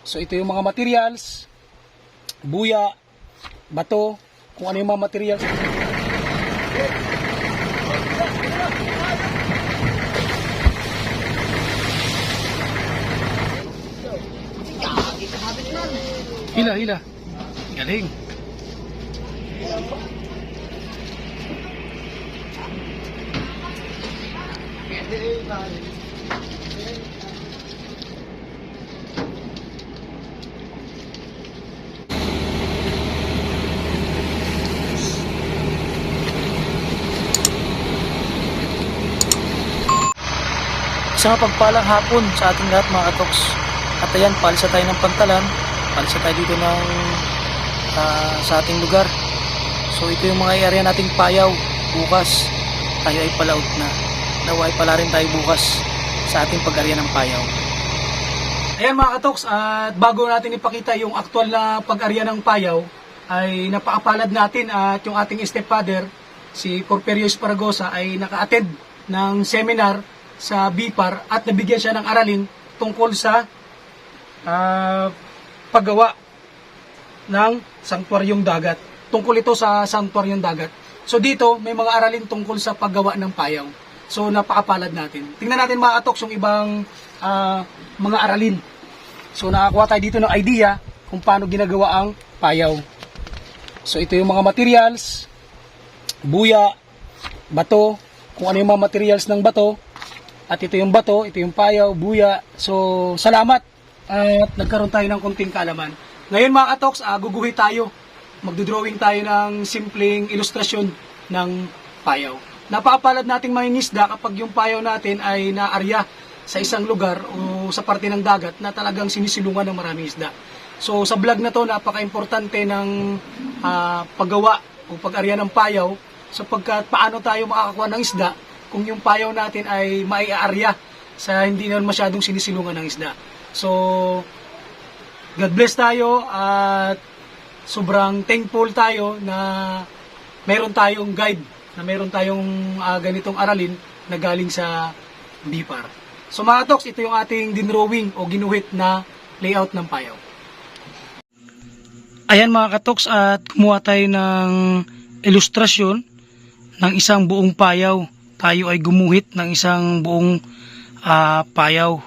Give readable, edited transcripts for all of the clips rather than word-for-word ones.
So ito yung mga materials, buya, bato, kung ano yung mga materials. Hila, hila. Galing. Isang mapagpalang hapon sa ating lahat mga katoks. At ayan, palisa tayo ng pantalan. Palisa tayo dito ng sa ating lugar. So ito yung mga area nating payaw. Bukas tayo ay palaot na. Naway pala rin tayo bukas sa ating pag-area ng payaw. Ayan mga katoks, at bago natin ipakita yung aktual na pag-area ng payaw, ay napakapalad natin at yung ating stepfather, si Porfirio Esparagosa, ay naka-attend ng seminar sa BIPAR at nabigyan siya ng aralin tungkol sa paggawa ng sanktuaryong dagat. Tungkol ito sa sanktuaryong dagat. So dito may mga aralin tungkol sa paggawa ng payaw. So napakapalad natin. Tingnan natin mga katoks yung ibang mga aralin. So nakakuha tayo dito ng idea kung paano ginagawa ang payaw. So ito yung mga materials, buya, bato, kung ano yung mga materials ng bato. At ito yung bato, ito yung payaw, buya. So, salamat at nagkaroon tayo ng konting kaalaman. Ngayon mga katoks, guguhit tayo. Magdodrawing tayo ng simpleng ilustrasyon ng payaw. Napakapalad nating mangingisda kapag yung payaw natin ay naarya sa isang lugar o sa parte ng dagat na talagang sinisilungan ng maraming isda. So, sa vlog na to, napaka-importante ng paggawa o pag-arya ng payaw sapagkat paano tayo makakakuha ng isda kung yung payaw natin ay maiaarya sa hindi naman masyadong sinisilungan ng isda. So, God bless tayo at sobrang thankful tayo na meron tayong guide, na meron tayong ganitong aralin na galing sa BIPAR. So mga katoks, ito yung ating dinrawing o ginuhit na layout ng payaw. Ayan mga katoks, at kumuha tayo ng ilustrasyon ng isang buong payaw. Tayo ay gumuhit ng isang buong payaw.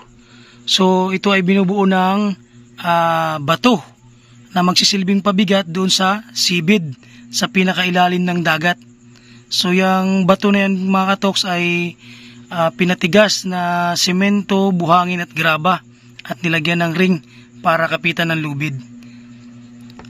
So ito ay binubuo ng bato na magsisilbing pabigat doon sa sibid sa pinakailalim ng dagat. So yung bato na yan mga katoks ay pinatigas na semento, buhangin at graba at nilagyan ng ring para kapitan ng lubid.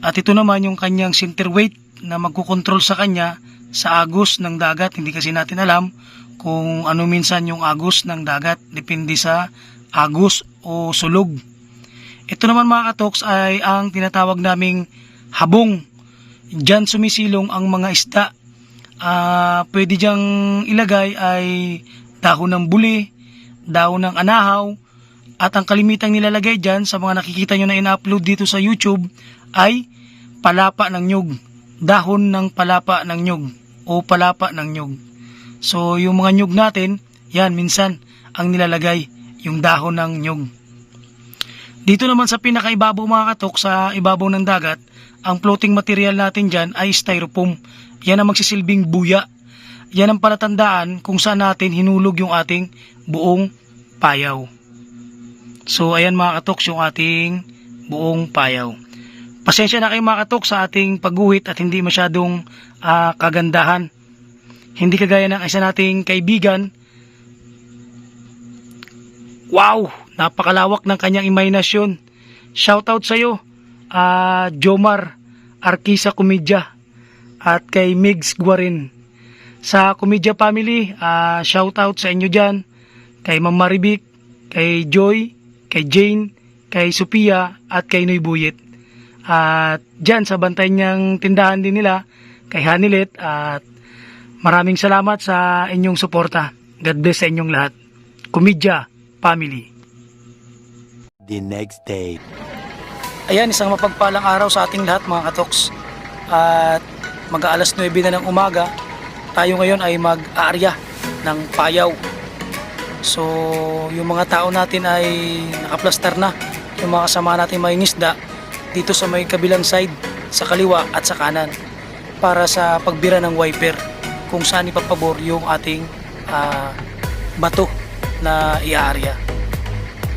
At ito naman yung kanyang center weight na magkukontrol sa kanya sa agos ng dagat. Hindi kasi natin alam kung ano minsan yung agos ng dagat, depende sa agos o sulog. Ito naman mga katoks ay ang tinatawag naming habong. Diyan sumisilong ang mga isda. Pwede diyang ilagay ay dahon ng buli, dahon ng anahaw, at ang kalimitang nilalagay dyan sa mga nakikita nyo na ina-upload dito sa YouTube ay palapa ng nyug, dahon ng palapa ng nyug o palapa ng nyug. So yung mga nyug natin, yan minsan ang nilalagay, yung dahon ng nyug. Dito naman sa pinakaibabaw mga katok, sa ibabaw ng dagat, ang floating material natin dyan ay styrofoam. Yan ang magsisilbing buya. Yan ang palatandaan kung saan natin hinulog yung ating buong payaw. So ayan mga katoks, yung ating buong payaw. Pasensya na kayo mga katok sa ating pagguhit at hindi masyadong kagandahan. Hindi kagaya ng isa nating kaibigan. Wow! Napakalawak ng kanyang imahinasyon. Shoutout sa iyo, Jomar Arkisa Komedya at kay Migs Guarin. Sa Komedya family, shoutout sa inyo dyan. Kay Ma'am Maribik, kay Joy, kay Jane, kay Sophia at kay Noy Buyet. At dyan sa bantay niyang tindahan din nila, kay Hanilet, at maraming salamat sa inyong suporta. God bless sa inyong lahat. Komedya family. The next day. Ayan, isang mapagpalang araw sa ating lahat mga katoks. At mag-aalas 9 na ng umaga, tayo ngayon ay mag-aarya ng payaw. So yung mga tao natin ay nakaplastar na. yung mga kasama natin mangingisda dito sa may kabilang side, sa kaliwa at sa kanan, para sa pagbira ng wiper kung saan ipapabor yung ating bato na iaarya.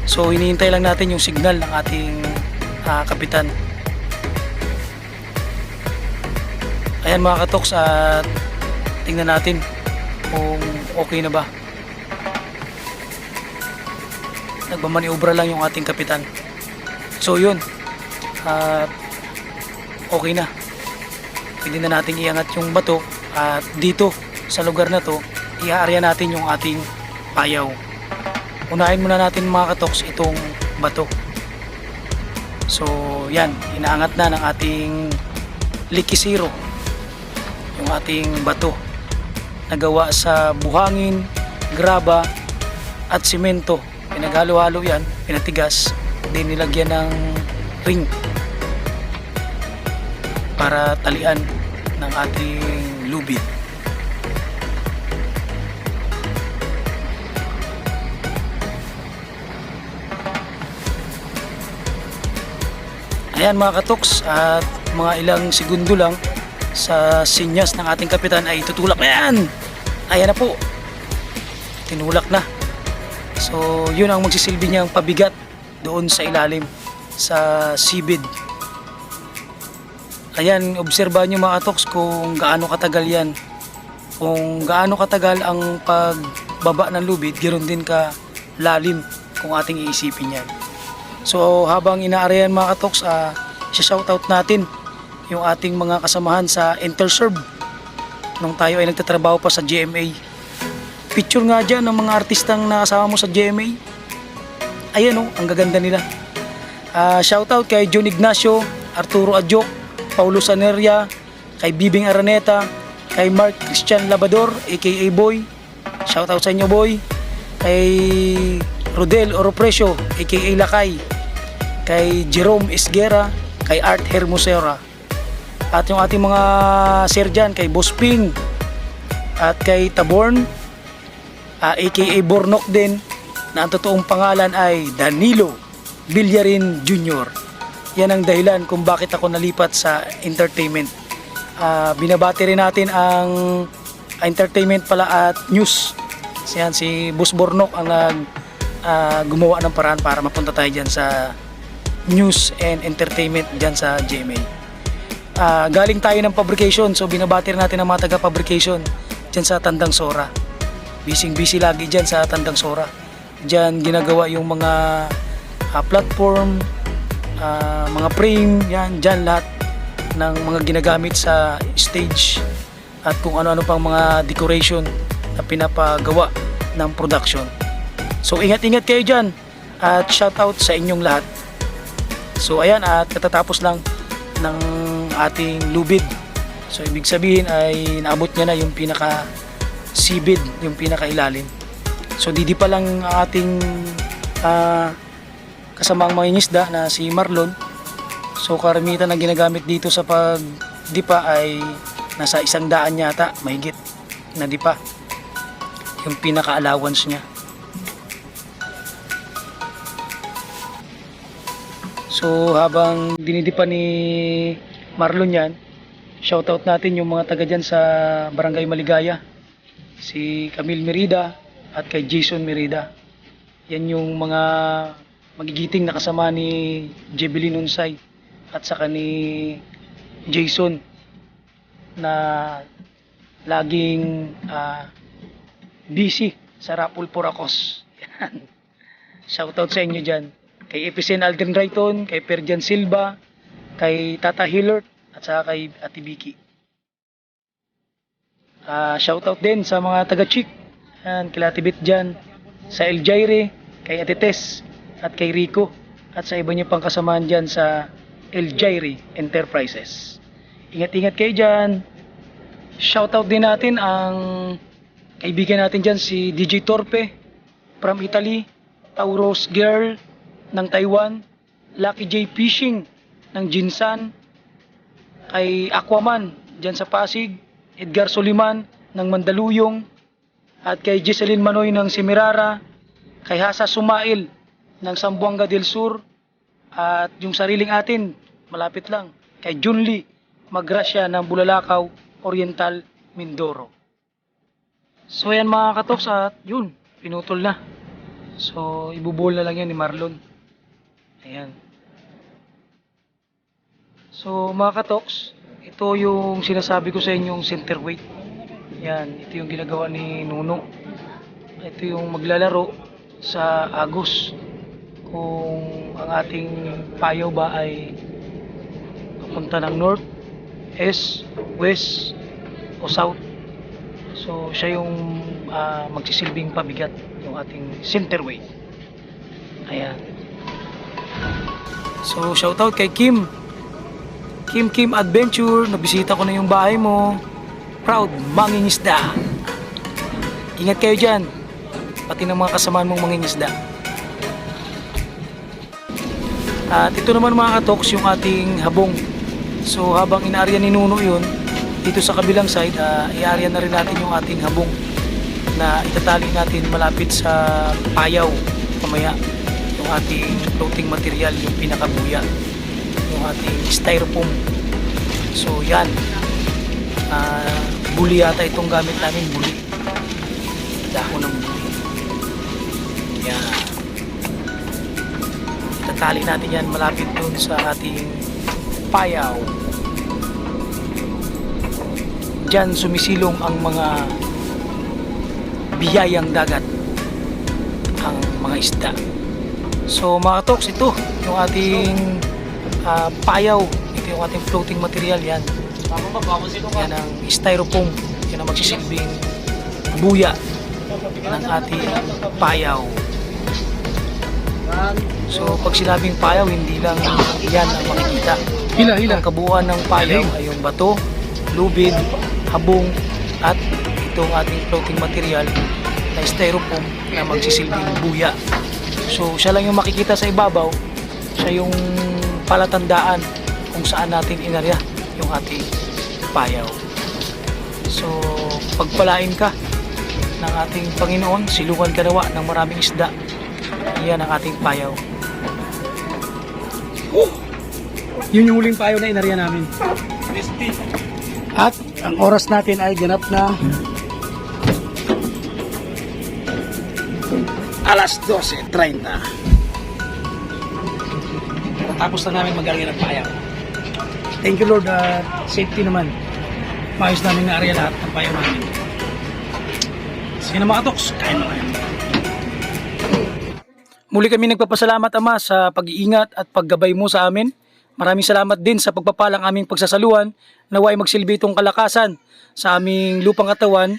So hinihintay lang natin yung signal ng ating kapitan. Ayan mga katoks, at tingnan natin kung okay na ba. Nagmamaniobra lang yung ating kapitan. So yun, okay na. Pwede na natin iangat yung bato, at dito sa lugar na to iaarya natin yung ating payaw. Unahin muna natin mga katoks itong bato. So yan, inaangat na ng ating likisiro yung ating bato na gawa sa buhangin, graba at simento. Pinaghalo-halo yan, pinatigas, din nilagyan ng ring para talian ng ating lubid. Ayan mga katoks, at mga ilang segundo lang sa sinyas ng ating kapitan ay tutulak na yan. Ayan na po, tinulak na. So yun ang magsisilbi niyang pabigat doon sa ilalim sa seabed. Ayan, obserbahan nyo mga katoks kung gaano katagal yan. Kung gaano katagal ang pagbaba ng lubid, ganoon din ka lalim kung ating iisipin yan. So habang inaaryan mga katoks, shoutout natin yung ating mga kasamahan sa Interserve nung tayo ay nagtatrabaho pa sa GMA. Picture nga dyan ng mga artistang nakasama mo sa GMA. Ayan oh, ang gaganda nila. Shoutout kay John Ignacio, Arturo Adjok, Paulo Saneria, kay Bibing Araneta, kay Mark Christian Labador aka Boy. Shoutout sa inyo boy. Kay Rodel Oropresio aka Lakay, kay Jerome Esguera, kay Art Hermosera, at yung ating mga sir dyan, kay Boss Ping at kay Taborn aka Bornok din, na ang totoong pangalan ay Danilo Villarin Jr. Yan ang dahilan kung bakit ako nalipat sa entertainment. Binabati rin natin ang entertainment pala at news. Yan, si Boss Bornok ang gumawa ng paraan para mapunta tayo dyan sa news and entertainment dyan sa GMA. Galing tayo ng fabrication, so binabati rin natin ang mga taga-fabrication dyan sa Tandang Sora. Busy lagi dyan sa Tandang Sora. Dyan ginagawa yung mga platform, mga frame, yan, dyan lahat ng mga ginagamit sa stage at kung ano-ano pang mga decoration na pinapagawa ng production. So ingat-ingat kayo dyan at shoutout sa inyong lahat. So ayan, at katatapos lang ng ating lubid. So ibig sabihin ay naabot niya na yung pinaka seabed, yung pinaka ilalim. So didi pa lang ang ating kasamaang mangingisda na si Marlon. So karamihan na ginagamit dito sa pagdipa ay nasa 100 yata, mahigit na dipa yung pinaka allowance niya. So habang dinidipa ni Marlon yan, shoutout natin yung mga taga dyan sa Barangay Maligaya, si Camille Merida at kay Jason Merida. Yan yung mga magigiting na kasama ni Jebelin Unsay at saka ni Jason na laging busy sa Rapul Poracos. Shoutout sa inyo dyan. Kay Epicen Alden Rayton, kay Perjan Silva, kay Tata Hillert, at saka kay Ate Vicky. Shoutout din sa mga taga-Chick, kila Tibet dyan, sa El Jaire, kay Ate Tess, at kay Rico, at sa iba niyo pang kasamaan dyan sa El Jaire Enterprises. Ingat-ingat kayo dyan. Shoutout din natin ang kaibigan natin dyan, si DJ Torpe from Italy, Tauros Girl ng Taiwan, Lucky J Fishing ng Jinsan, kay Aquaman dyan sa Pasig, Edgar Soliman ng Mandaluyong, at kay Jesseline Manoy ng Semirara, kay Hasa Sumail ng Sambuanga del Sur, At yung sariling atin, malapit lang, kay Junli Magrasya ng Bulalakaw, Oriental, Mindoro. So yan mga katoks, at yun, pinutol na. So ibubuhol na lang yan ni Marlon. Ayan. So mga katoks, ito yung sinasabi ko sa inyong center weight. Yan, ito yung ginagawa ni Nuno. Ito yung maglalaro sa Agos. Kung ang ating payaw ba ay papunta ng north, east, west, o south. So siya yung magsisilbing pabigat, yung ating center weight. Ayan. So shoutout kay Kim Adventure. Nabisita ko na yung bahay mo. Proud mangingisda. Ingat kayo dyan, pati ng mga kasamaan mong mangingisda. At ito naman mga katoks, yung ating habong. So habang inaarya ni Nuno yun, dito sa kabilang side, iarya na rin natin yung ating habong na itatali natin malapit sa payaw mamaya. Yung ating floating material, yung pinakabuya, yung ating styrofoam. So yan, buli yata itong gamit namin, buli, dahon ng buli. Yan, itatali natin yan malapit dun sa ating payaw. Diyan sumisilong ang mga biyayang dagat, ang mga isda. So mga katoks, ito yung ating payaw. Ito yung ating floating material. Yan ang styrofoam. Yan ang magsisilbing buya ng ating payaw. So pag sinabing payaw, hindi lang yan ang makikita. Ang kabuuan ng payaw ay yung bato, lubid, habong, at itong ating floating material na styrofoam na magsisilbing buya. So siya lang yung makikita sa ibabaw. Siya yung palatandaan kung saan natin inarya yung ating payaw. So pagpalain ka ng ating Panginoon, silungan ka nawa ng maraming isda. Yan ang ating payaw. Yun yung huling payo na inarya namin. At ang oras natin ay ganap na alas 12:30. Tapos na namin mag-arya ng payaw. Thank you Lord, safety naman. Maayos namin na-arya lahat ng payaw namin. Sige na mga katoks, kain na kayo. Muli kami nagpapasalamat Ama sa pag-iingat at paggabay mo sa amin. Maraming salamat din sa pagpapalang aming pagsasaluhan, naway magsilbi itong kalakasan sa aming lupang katawan.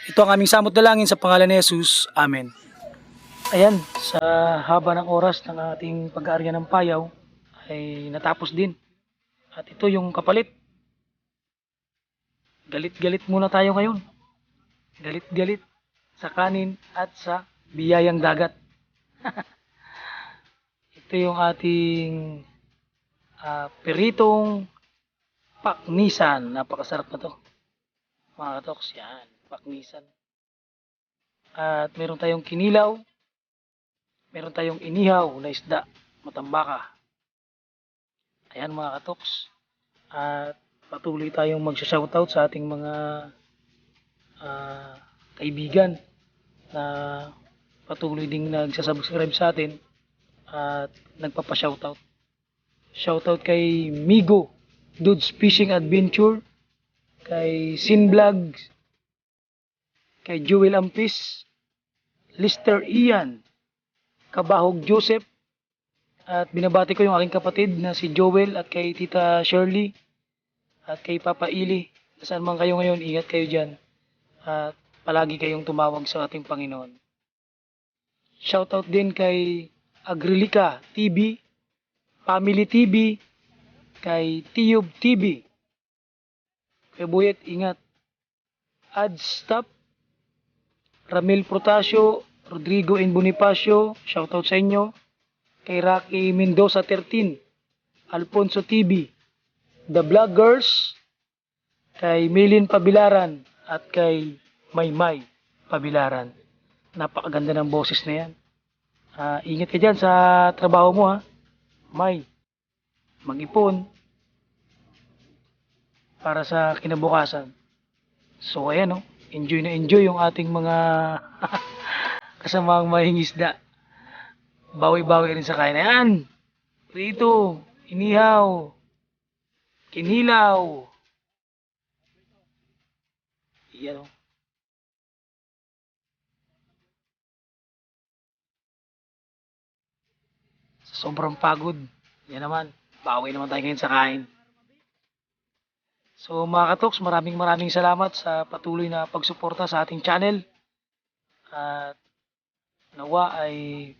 Ito ang aming samot dalangin sa pangalan ni Jesus. Amen. Ayan, sa haba ng oras ng ating pag-aarya ng payaw ay natapos din. At ito yung kapalit. Galit-galit muna tayo ngayon. Galit-galit sa kanin at sa biyayang dagat. Ito yung ating peritong paknisan. Napakasarap na to mga katoks. Yan, paknisan. At meron tayong kinilaw, meron tayong inihaw na isda, matambaka. Ayan mga katoks. At patuloy tayong magsha-shoutout sa ating mga kaibigan na patuloy ding nagsasubscribe sa atin at nagpapa-shoutout. Shoutout kay Migo Dudes Fishing Adventure, kay Sin Vlogs, kay Joel Ampis, Lister Ian, Kabahog Joseph, at binabati ko yung aking kapatid na si Joel, at kay Tita Shirley, at kay Papa Ili. Saan man kayo ngayon, ingat kayo dyan. At palagi kayong tumawag sa ating Panginoon. Shoutout din kay Agrilica TV, Family TV, kay Tiyub TV, kay Buyet Ingat, Adstop, Ramil Protasio, Rodrigo N. Bonifacio, shoutout sa inyo, kay Rocky Mendoza 13, Alfonso TV, The Vloggers, kay Milin Pabilaran, at kay Maymay Pabilaran. Napakaganda ng boses na yan. Ingat ka dyan sa trabaho mo ha. may mag-ipon para sa kinabukasan. So ayan no, enjoy na enjoy yung ating mga kasamang mahingisda. Bawi-bawi rin sa kain. Ayan, prito, inihaw, kinilaw. Yan o. Sa sobrang pagod, yan naman, bawi naman tayo ngayon sa kain. So mga katoks, maraming salamat sa patuloy na pagsuporta sa ating channel. At nawa ay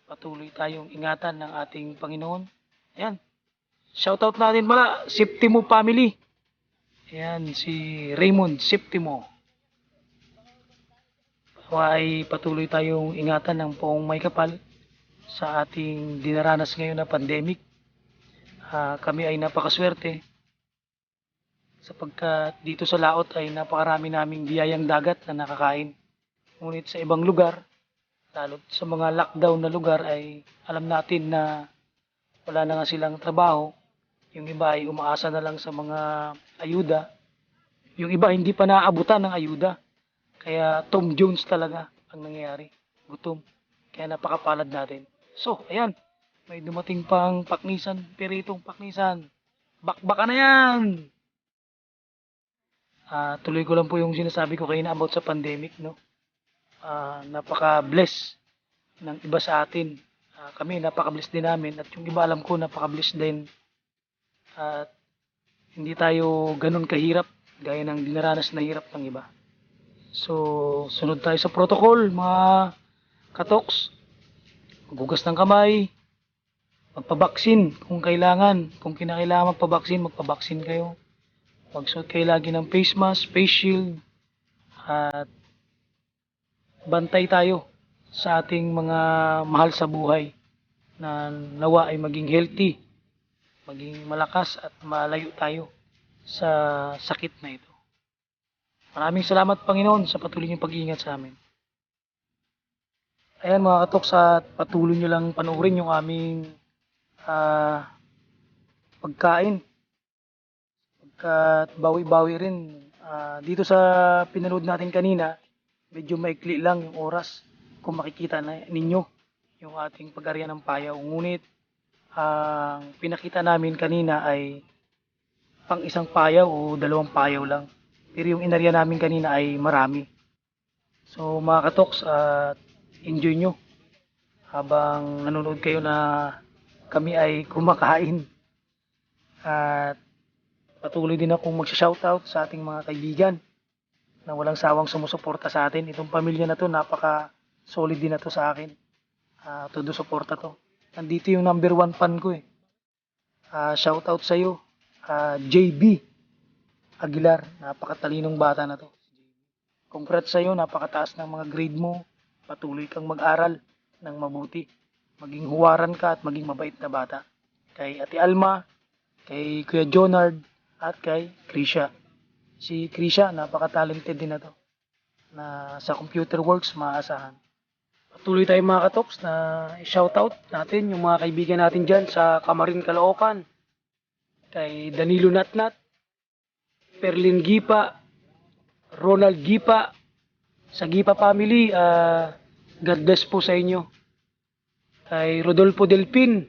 patuloy tayong ingatan ng ating Panginoon. Ayan, shoutout natin pala, Septimo family. Ayan, si Raymond Septimo. Nawa ay patuloy tayong ingatan ng poong may kapal sa ating dinaranas ngayon na pandemic. Kami ay napakaswerte sapagkat dito sa laot ay napakarami naming biyayang dagat na nakakain. Ngunit sa ibang lugar, lalo sa mga lockdown na lugar ay alam natin na wala na nga silang trabaho. Yung iba ay umaasa na lang sa mga ayuda. Yung iba hindi pa naaabutan ng ayuda. Kaya Tom Jones talaga ang nangyayari. Gutom. Kaya napakapalad natin. So, ayan. May dumating pang paknisan, piritong paknisan. Bakbaka na yan! Tuloy ko lang po yung sinasabi ko kayo na about sa pandemic, no? Napaka-bless ng iba sa atin. Kami, napaka-bless din namin. At yung iba alam ko, napaka-bless din. At hindi tayo ganun kahirap gaya ng dinaranas na hirap ng iba. So, sunod tayo sa protocol, mga katoks. Maghugas ng kamay, magpabaksin kung kailangan. Kung kinakailangan magpabaksin kayo. Magsuot kayo lagi ng face mask, face shield, at bantay tayo sa ating mga mahal sa buhay na nawa ay maging healthy, maging malakas at malayo tayo sa sakit na ito. Maraming salamat Panginoon sa patuloy niyong pag-iingat sa amin. Ayan mga katoks, at patuloy niyo lang panoorin yung aming pagkain. Pagkat bawi-bawi rin. Dito sa pinanood natin kanina, medyo maikli lang yung oras kung makikita na ninyo yung ating pag-arya ng payaw. Ngunit ang pinakita namin kanina ay pang isang payaw o dalawang payaw lang. Pero yung inarya namin kanina ay marami. So mga katoks, enjoy nyo habang nanonood kayo na kami ay kumakain. At patuloy din akong magsha-shoutout sa ating mga kaibigan na walang sawang sumusuporta sa atin. Itong pamilya na to, napaka-solid din na to sa akin. Todo suporta to. Nandito yung number 1 fan ko eh. Shoutout sa'yo, JB Aguilar. Napakatalinong bata na to. Congrats sa'yo, napakataas ng mga grade mo. Patuloy kang mag-aral ng mabuti. Maging huwaran ka at maging mabait na bata. Kay Ate Alma, kay Kuya Jonard, at kay Krisha. Si Krisha, napaka-talented din na to. Na sa computer works, maaasahan. Patuloy tayo mga katoks na i-shoutout natin yung mga kaibigan natin dyan sa Camarin, Caloocan. Kay Danilo Natnat, Perlin Gipa, Ronald Gipa, sa Gipa family, God bless po sa inyo. Kay Rodolfo Delpin,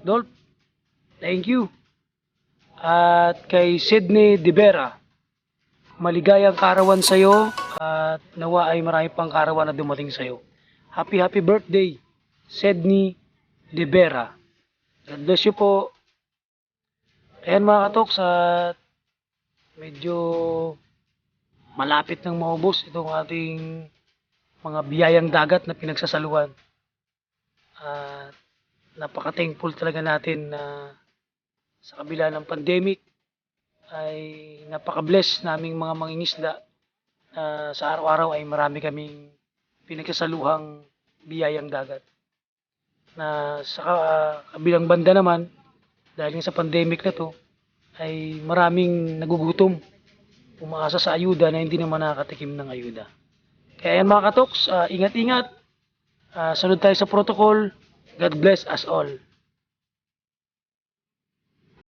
Dolph, thank you. At kay Sydney Dibera, maligayang karawan sa'yo at nawa ay marami pang karawan na dumating sa'yo. Happy birthday, Sydney Dibera. God bless you po. Ayan mga katoks, at medyo malapit nang maubos itong ating mga biyayang dagat na pinagsasaluhan. At napaka-thankful talaga natin na sa kabila ng pandemic ay napaka-bless naming mga mangingisda na sa araw-araw ay marami kaming pinagsasaluhang biyayang dagat. Na sa kabilang banda naman, dahil sa pandemic na to, ay maraming nagugutom, umaasa sa ayuda na hindi naman nakakatikim ng ayuda. Kaya yan mga katoks, ingat-ingat, sunod tayo sa protocol. God bless us all.